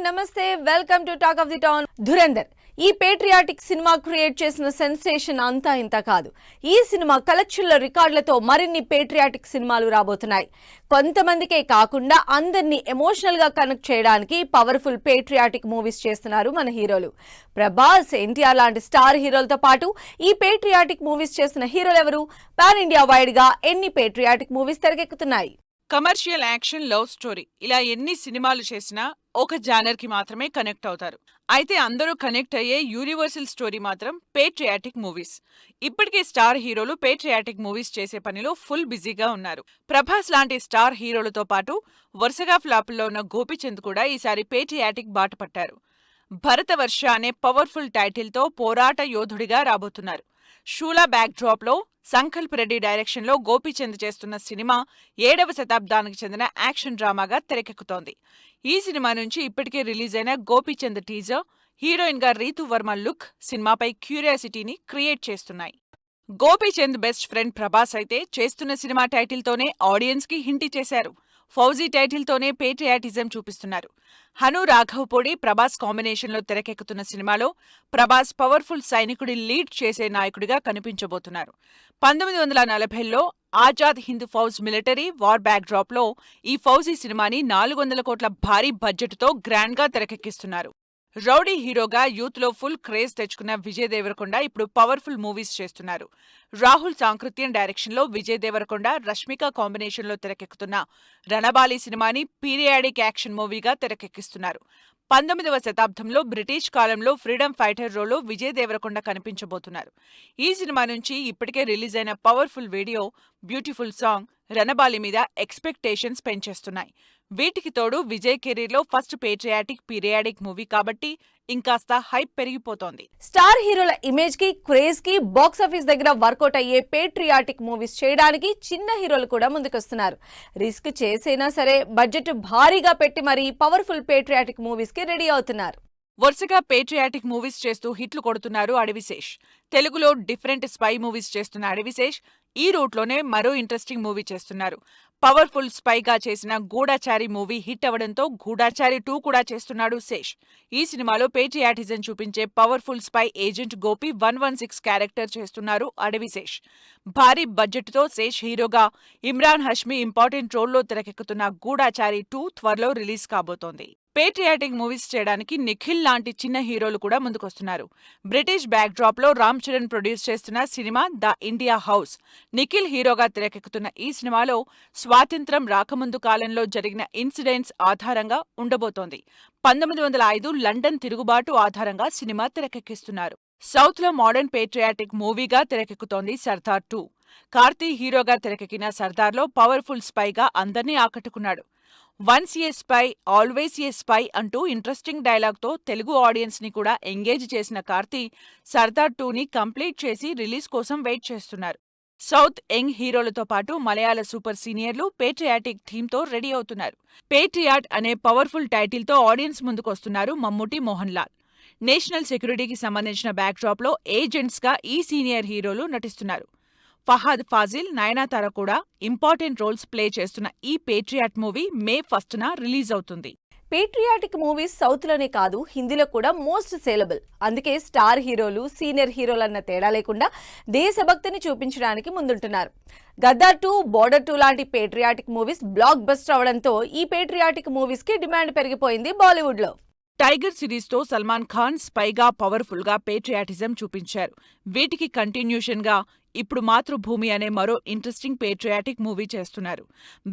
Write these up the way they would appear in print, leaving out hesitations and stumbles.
నమస్తే welcome to talk of the town. Dhurandhar ఈ patriotic cinema create చేసిన సెన్సేషన్ అంతా ఇంత కాదు. ఈ సినిమా కలెక్షన్ల రికార్డులతో మరిన్ని పేట్రియాటిక్ సినిమాలు రాబోతున్నాయి. కొంతమందికే కాకుండా అందరినీ ఎమోషనల్ గా కనెక్ట్ చేయడానికి పవర్ఫుల్ పేట్రియాటిక్ మూవీస్ చేస్తున్నారు మన హీరోలు. ప్రభాస్, ఎన్టీఆర్ లాంటి స్టార్ హీరోలతో పాటు ఈ పేట్రియాటిక్ మూవీస్ చేస్తున్న హీరోలు ఎవరు? పాన్ ఇండియా వైడ్ గా ఎన్ని పేట్రియాటిక్ మూవీస్ తెరకెక్కుతున్నాయి? కమర్షియల్ యాక్షన్, లవ్ స్టోరీ ఇలా ఎన్ని సినిమాలు చేసినా ఒక జానర్ కి మాత్రమే కనెక్ట్ అవుతారు. అయితే అందరూ కనెక్ట్ అయ్యే యూనివర్సల్ స్టోరీ మాత్రం పేట్రియాటిక్ మూవీస్. ఇప్పటికే స్టార్ హీరోలు పేట్రియాటిక్ మూవీస్ చేసే పనిలో ఫుల్ బిజీగా ఉన్నారు. ప్రభాస్ లాంటి స్టార్ హీరోలతో పాటు వరుసగా ఫ్లాపుల్లో ఉన్న గోపీచంద్ కూడా ఈసారి పేట్రియాటిక్ బాట పట్టారు. భరతవర్ష అనే పవర్ఫుల్ టైటిల్తో పోరాట యోధుడిగా రాబోతున్నారు. షూలా బ్యాక్ డ్రాప్ లో సంకల్ప్ రెడ్డి డైరెక్షన్ లో గోపీచంద్ చేస్తున్న సినిమా 7వ శతాబ్దానికి చెందిన యాక్షన్ డ్రామాగా తెరకెక్కుతోంది. ఈ సినిమా నుంచి ఇప్పటికే రిలీజ్ అయిన గోపీచంద్ టీజర్, హీరోయిన్ గా రీతు వర్మ లుక్ సినిమాపై క్యూరియాసిటీని క్రియేట్ చేస్తున్నాయి. గోపీచంద్ బెస్ట్ ఫ్రెండ్ ప్రభాస్ అయితే చేస్తున్న సినిమా టైటిల్ తోనే ఆడియన్స్ కి హింట్ చేశారు. ఫౌజీ టైటిల్ తోనే పేట్రియాటిజం చూపిస్తున్నారు. హను రాఘవపూడి, ప్రభాస్ కాంబినేషన్ లో తెరకెక్కుతున్న సినిమాలో ప్రభాస్ పవర్ఫుల్ సైనికుడి లీడ్ చేసే నాయకుడిగా కనిపించబోతున్నారు. 1940లో Azad Hind Fauj military war backdrop లో ఈ ఫౌజీ సినిమాని 400 కోట్ల భారీ బడ్జెట్ తో గ్రాండ్ గా తెరకెక్కిస్తున్నారు. రౌడీ హీరోగా యూత్ లో ఫుల్ క్రేజ్ తెచ్చుకున్న విజయ్ దేవరకొండ ఇప్పుడు పవర్ఫుల్ మూవీస్ చేస్తున్నారు. రాహుల్ సాంకృత్యన్ డైరెక్షన్ లో విజయ్ దేవరకొండ, రష్మిక కాంబినేషన్ లో తెరకెక్కుతున్న రణబాలి సినిమాని పీరియాడిక్ యాక్షన్ మూవీగా తెరకెక్కిస్తున్నారు. 19వ శతాబ్దంలో బ్రిటిష్ కాలంలో ఫ్రీడమ్ ఫైటర్ రోల్లో విజయ్ దేవరకొండ కనిపించబోతున్నారు. ఈ సినిమా నుంచి ఇప్పటికే రిలీజ్ అయిన powerful video, beautiful song Ranabaali మీద ఎక్స్పెక్టేషన్స్ పెంచేస్తున్నాయి. వీటికి తోడు విజయ్ కెరీర్ లో ఫస్ట్ పేట్రియాటిక్ పీరియాడిక్ మూవీ కాబట్టి ఇంకాస్త హైప్ పెరిగిపోతోంది. స్టార్ హీరోల ఇమేజ్ కి, క్రేజ్ కి బాక్సాఫీస్ దగ్గర వర్కౌట్ అయ్యే పేట్రియాటిక్ మూవీస్ చేయడానికి చిన్న హీరోలు కూడా ముందుకొస్తున్నారు. రిస్క్ చేసైనా సరే బడ్జెట్ భారీగా పెట్టి మరీ పవర్ఫుల్ పేట్రియాటిక్ మూవీస్ కి రెడీ అవుతున్నారు. వరుసగా పేట్రియాటిక్ మూవీస్ చేస్తూ హిట్లు కొడుతున్నారు అడవిశేష్. తెలుగులో డిఫరెంట్ స్పై మూవీస్ చేస్తున్న అడవిశేష్ ఈ రూట్లోనే మరో ఇంట్రెస్టింగ్ మూవీ చేస్తున్నారు. పవర్ఫుల్ స్పైగా చేసిన గూఢాచారి మూవీ హిట్ అవడంతో గూఢాచారి 2 కూడా చేస్తున్నాడు శేష్. ఈ సినిమాలో పేట్రియాటిజం చూపించే powerful spy agent Gopi 116 character చేస్తున్నారు అడవిశేష్. భారీ బడ్జెట్ తో శేష్ హీరోగా, ఇమ్రాన్ హష్మీ ఇంపార్టెంట్ రోల్లో తెరకెక్కుతున్న గూఢాచారి 2 త్వరలో రిలీజ్ కాబోతోంది. పేట్రియాటిక్ మూవీస్ చేయడానికి నిఖిల్ లాంటి చిన్న హీరోలు కూడా ముందుకొస్తున్నారు. బ్రిటిష్ బ్యాక్ డ్రాప్ లో రామ్ చరణ్ ప్రొడ్యూస్ చేస్తున్న cinema the India house. Nikhil హీరోగా తెరకెక్కుతున్న ఈ సినిమాలో స్వాతంత్ర్యం రాకముందు కాలంలో జరిగిన ఇన్సిడెంట్స్ ఆధారంగా ఉండబోతోంది. 1905 లండన్ తిరుగుబాటు ఆధారంగా సినిమా తెరకెక్కిస్తున్నారు. సౌత్ లో మోడర్న్ పేట్రియాటిక్ మూవీగా తెరకెక్కుతోంది సర్దార్ 2. కార్తీ హీరోగా తెరకెక్కిన సర్దార్ లో పవర్ఫుల్ స్పైగా అందర్నీ ఆకట్టుకున్నాడు. Once a spy always a spy అంటూ ఇంట్రెస్టింగ్ డైలాగ్తో తెలుగు ఆడియన్స్ ని కూడా ఎంగేజ్ చేసిన కార్తీ సర్దార్ 2ని కంప్లీట్ చేసి రిలీజ్ కోసం వెయిట్ చేస్తున్నారు. సౌత్ యంగ్ హీరోలతో పాటు మలయాళ సూపర్ సీనియర్లు పేట్రియాటిక్ థీమ్తో రెడీ అవుతున్నారు. పేట్రియాట్ అనే పవర్ఫుల్ టైటిల్తో ఆడియన్స్ ముందుకొస్తున్నారు మమ్ముట్టి, మోహన్ లాల్. నేషనల్ సెక్యూరిటీకి సంబంధించిన బ్యాక్ డ్రాప్ లో ఏజెంట్స్ గా ఈ సీనియర్ హీరోలు నటిస్తున్నారు. ఫహాద్ ఫాజిల్, నయనతార కూడా ఇంపార్టెంట్ రోల్స్ ప్లే చేస్తున్న ఈ పేట్రియాట్ మూవీ మే 1న రిలీజ్ అవుతుంది. పేట్రియాటిక్ మూవీస్ సౌత్ లోనే కాదు, హిందీలో కూడా మోస్ట్ సేలబుల్. అందుకే స్టార్ హీరోలు, సీనియర్ హీరోలు అన్న తేడా లేకుండా దేశభక్తిని చూపించడానికి ముందుంటున్నారు. గద్దర్ 2, బోర్డర్ 2 లాంటి పేట్రియాటిక్ మూవీస్ బ్లాక్ బస్టర్ అవడంతో ఈ పేట్రియాటిక్ మూవీస్ కి డిమాండ్ పెరిగిపోయింది బాలీవుడ్ లో. టైగర్ సిరీస్ తో సల్మాన్ ఖాన్ స్పైగా పవర్ఫుల్ గా పేట్రియాటిజం చూపించారు. వీటికి కంటిన్యూషన్ గా ఇప్పుడు మాతృభూమి అనే మరో ఇంట్రెస్టింగ్ పేట్రియాటిక్ మూవీ చేస్తున్నారు.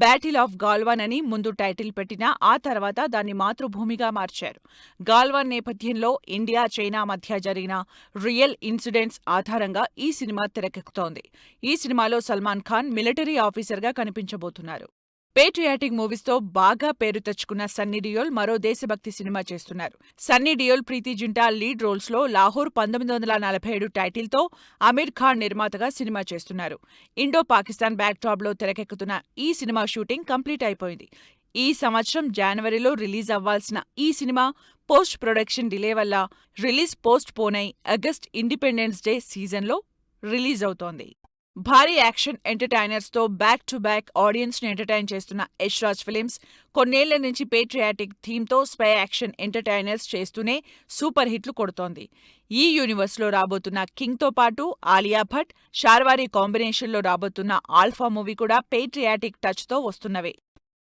బ్యాటిల్ ఆఫ్ గాల్వాన్ అని ముందు టైటిల్ పెట్టినా ఆ తర్వాత దాన్ని మాతృభూమిగా మార్చారు. గాల్వాన్ నేపథ్యంలో ఇండియా, చైనా మధ్య జరిగిన రియల్ ఇన్సిడెంట్స్ ఆధారంగా ఈ సినిమా తెరకెక్కుతోంది. ఈ సినిమాలో సల్మాన్ ఖాన్ మిలిటరీ ఆఫీసర్గా కనిపించబోతున్నారు. పేట్రియాటిక్ మూవీస్ తో బాగా పేరు తెచ్చుకున్న సన్నీ డియోల్ మరో దేశభక్తి సినిమా చేస్తున్నారు. సన్నీ డియోల్, ప్రీతి జింటా లీడ్ రోల్స్ లో లాహోర్ 1947 టైటిల్తో అమీర్ ఖాన్ నిర్మాతగా సినిమా చేస్తున్నారు. ఇండో పాకిస్తాన్ బ్యాక్ డ్రాప్ లో తెరకెక్కుతున్న ఈ సినిమా షూటింగ్ కంప్లీట్ అయిపోయింది. ఈ సంవత్సరం జనవరిలో రిలీజ్ అవ్వాల్సిన ఈ సినిమా పోస్ట్ ప్రొడక్షన్ డిలే వల్ల రిలీజ్ పోస్ట్ పోన్ అయి ఆగస్ట్ ఇండిపెండెన్స్ డే సీజన్లో రిలీజ్ అవుతోంది. భారీ యాక్షన్ ఎంటర్టైనర్స్ తో బ్యాక్ టు బ్యాక్ ఆడియన్స్ ని ఎంటర్టైన్ చేస్తున్న యష్ రాజ్ ఫిలిమ్స్ కొన్నేళ్ల నుంచి పేట్రియాటిక్ థీమ్ తో స్పై యాక్షన్ ఎంటర్టైనర్స్ చేస్తూనే సూపర్ హిట్లు కొడుతోంది. ఈ యూనివర్స్ లో రాబోతున్న కింగ్ తో పాటు ఆలియా భట్, శార్వారి కాంబినేషన్ లో రాబోతున్న ఆల్ఫా మూవీ కూడా పేట్రియాటిక్ టచ్ తో వస్తున్నవే.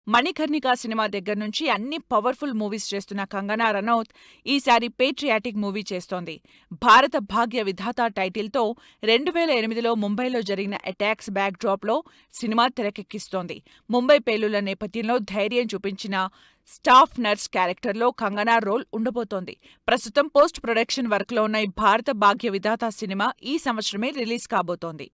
మణికర్ణిక సినిమా దగ్గర నుంచి అన్ని పవర్ఫుల్ మూవీస్ చేస్తున్న కంగనా రనౌత్ ఈసారి పేట్రియాటిక్ మూవీ చేస్తోంది. భారత భాగ్య విధాత టైటిల్తో 2008లో ముంబైలో జరిగిన అటాక్స్ బ్యాక్ డ్రాప్ లో సినిమా తెరకెక్కిస్తోంది. ముంబై పేలుళ్ల నేపథ్యంలో ధైర్యం చూపించిన స్టాఫ్ నర్స్ క్యారెక్టర్లో కంగనా రోల్ ఉండబోతోంది. ప్రస్తుతం పోస్ట్ ప్రొడక్షన్ వర్క్లో ఉన్న ఈ భారత భాగ్య విధాత సినిమా ఈ సంవత్సరమే రిలీజ్ కాబోతోంది.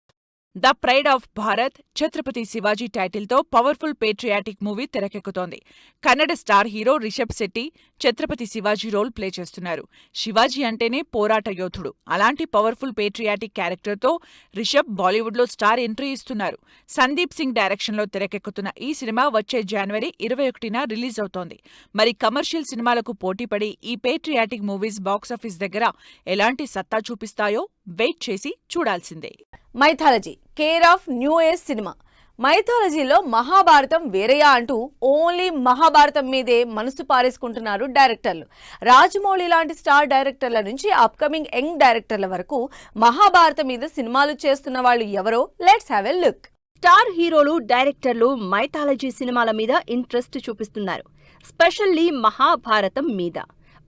The pride of Bharat Chhatrapati Shivaji టైటిల్తో పవర్ఫుల్ పేట్రియాటిక్ మూవీ తెరకెక్కుతోంది. Kannada star hero Rishab Shetty Chhatrapati Shivaji role play చేస్తున్నారు. శివాజీ అంటేనే పోరాట యోధుడు. అలాంటి పవర్ఫుల్ పేట్రియాటిక్ క్యారెక్టర్తో రిషబ్ బాలీవుడ్లో స్టార్ ఎంట్రీ ఇస్తున్నారు. సందీప్ సింగ్ డైరెక్షన్లో తెరకెక్కుతున్న ఈ సినిమా వచ్చే జనవరి 21న రిలీజ్ అవుతోంది. మరి కమర్షియల్ సినిమాలకు పోటీపడి ఈ పేట్రియాటిక్ మూవీస్ బాక్సాఫీస్ దగ్గర ఎలాంటి సత్తా చూపిస్తాయో వెయిట్ చేసి చూడాల్సిందే. Mythology care of new age సినిమా. మైథాలజీలో మహాభారతం వేరేయా అంటూ ఓన్లీ మహాభారతం మీదే మనసు పారేసుకుంటున్నారు డైరెక్టర్లు. రాజమౌళి లాంటి స్టార్ డైరెక్టర్ల నుంచి అప్కమింగ్ యంగ్ డైరెక్టర్ల వరకు మహాభారతం మీద సినిమాలు చేస్తున్న వాళ్ళు ఎవరో let's have a look. Star హీరోలు, డైరెక్టర్లు మైథాలజీ సినిమాల మీద ఇంట్రెస్ట్ చూపిస్తున్నారు. స్పెషల్లీ మహాభారతం మీద.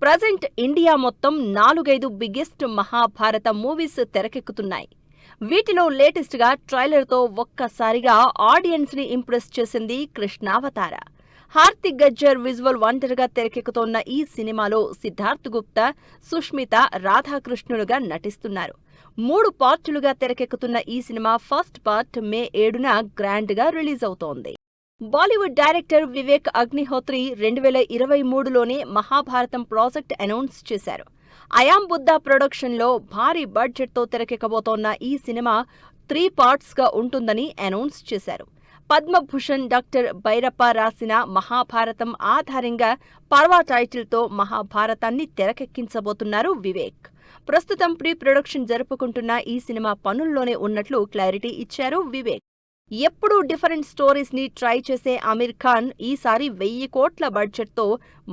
ప్రజెంట్ ఇండియా మొత్తం 4-5 బిగ్గెస్ట్ మహాభారత మూవీస్ తెరకెక్కుతున్నాయి. వీటిలో లేటెస్ట్ గా ట్రైలర్ తో ఒక్కసారిగా ఆడియన్స్ ని ఇంప్రెస్ చేసింది కృష్ణావతార. హార్దిక్ గజ్జర్ విజువల్ వండర్ గా తెరకెక్కుతోన్న ఈ సినిమాలో సిద్ధార్థ్ గుప్తా, సుష్మిత రాధాకృష్ణులుగా నటిస్తున్నారు. 3 పార్టులుగా తెరకెక్కుతున్న ఈ సినిమా ఫస్ట్ పార్ట్ మే 7న గ్రాండ్ గా రిలీజ్ అవుతోంది. బాలీవుడ్ డైరెక్టర్ వివేక్ అగ్నిహోత్రి 2023లోనే మహాభారతం ప్రాజెక్ట్ అనౌన్స్ చేశారు. అయాం బుద్ధా ప్రొడక్షన్లో భారీ బడ్జెట్తో తెరకెక్కబోతోన్న ఈ సినిమా 3 పార్ట్స్గా ఉంటుందని అనౌన్స్ చేశారు. పద్మభూషణ్ డాక్టర్ భైరప్ప రాసిన మహాభారతం ఆధారంగా పర్వ టైటిల్తో మహాభారతాన్ని తెరకెక్కించబోతున్నారు వివేక్. ప్రస్తుతం ప్రీ ప్రొడక్షన్ జరుపుకుంటున్న ఈ సినిమా పనుల్లోనే ఉన్నట్లు క్లారిటీ ఇచ్చారు వివేక్. ఎప్పుడూ డిఫరెంట్ స్టోరీస్ ని ట్రై చేసే ఆమిర్ ఖాన్ ఈసారి 1000 కోట్ల బడ్జెట్తో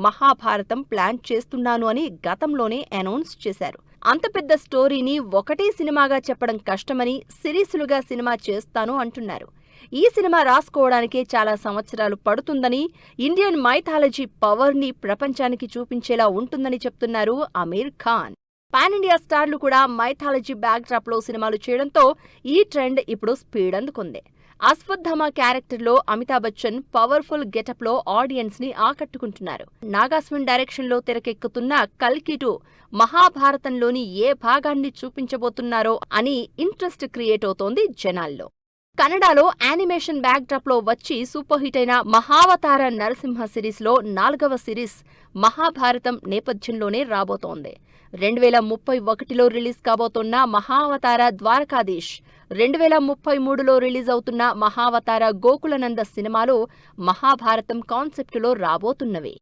మహాభారతం ప్లాన్ చేస్తున్నాను అని గతంలోనే అనౌన్స్ చేశారు. అంత పెద్ద స్టోరీని ఒకటే సినిమాగా చెప్పడం కష్టమని సిరీసులుగా సినిమా చేస్తాను అంటున్నారు. ఈ సినిమా రాసుకోవడానికే చాలా సంవత్సరాలు పడుతుందని, ఇండియన్ మైథాలజీ పవర్ ని ప్రపంచానికి చూపించేలా ఉంటుందని చెప్తున్నారు ఆమిర్ ఖాన్. పాన్ ఇండియా స్టార్లు కూడా మైథాలజీ బ్యాక్డ్రాప్ లో సినిమాలు చేయడంతో ఈ ట్రెండ్ ఇప్పుడు స్పీడ్ అందుకుంది. అశ్వత్థామ క్యారెక్టర్లో అమితాబ్ బచ్చన్ పవర్ఫుల్ గెటప్ లో ఆడియన్స్ ని ఆకట్టుకుంటున్నారు. నాగాస్విన్ డైరెక్షన్ లో తెరకెక్కుతున్న కల్కి 2 మహాభారతంలోని ఏ భాగాన్ని చూపించబోతున్నారో అని ఇంట్రెస్ట్ క్రియేట్ అవుతోంది జనాల్లో. కన్నడలో యానిమేషన్ బ్యాక్డ్రాప్ లో వచ్చి సూపర్ హిట్ అయిన మహావతార నరసింహ సిరీస్ లో 4వ సిరీస్ మహాభారతం నేపథ్యంలోనే రాబోతోంది. 2031లో రిలీజ్ కాబోతున్న మహావతార ద్వారకాధీష్, 2033లో రిలీజ్ అవుతున్న మహావతార గోకులనంద సినిమాలు మహాభారతం కాన్సెప్టులో రాబోతున్నవి.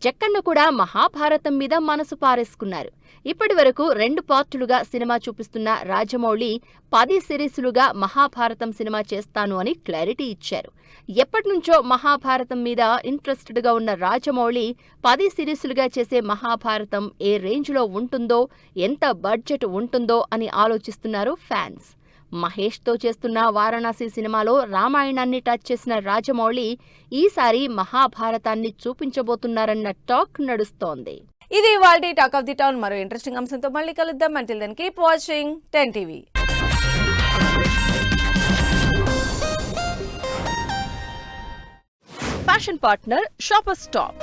జక్కన్న కూడా మహాభారతం మీద మనసు పారేసుకున్నారు. ఇప్పటివరకు 2 పార్టులుగా సినిమా చూపిస్తున్న రాజమౌళి 10 సిరీసులుగా మహాభారతం సినిమా చేస్తాను అని క్లారిటీ ఇచ్చారు. ఎప్పటినుంచో మహాభారతం మీద ఇంట్రెస్టెడ్గా ఉన్న రాజమౌళి 10 సిరీసులుగా చేసే మహాభారతం ఏ రేంజ్లో ఉంటుందో, ఎంత బడ్జెట్ ఉంటుందో అని ఆలోచిస్తున్నారు ఫ్యాన్స్. మహేష్తో చేస్తున్న వారణాసి సినిమాలో రామాయణాన్ని టచ్ చేసిన రాజమౌళి ఈసారి మహాభారతాన్ని చూపించబోతున్నారన్న టాక్ నడుస్తోంది. ఇది ఇవాల్టి టాక్ ఆఫ్ ది టౌన్. మరో ఇంట్రెస్టింగ్ అంశంతో మళ్ళీ కలుద్దాం. Until then keep watching 10 TV. Fashion partner shopper stop.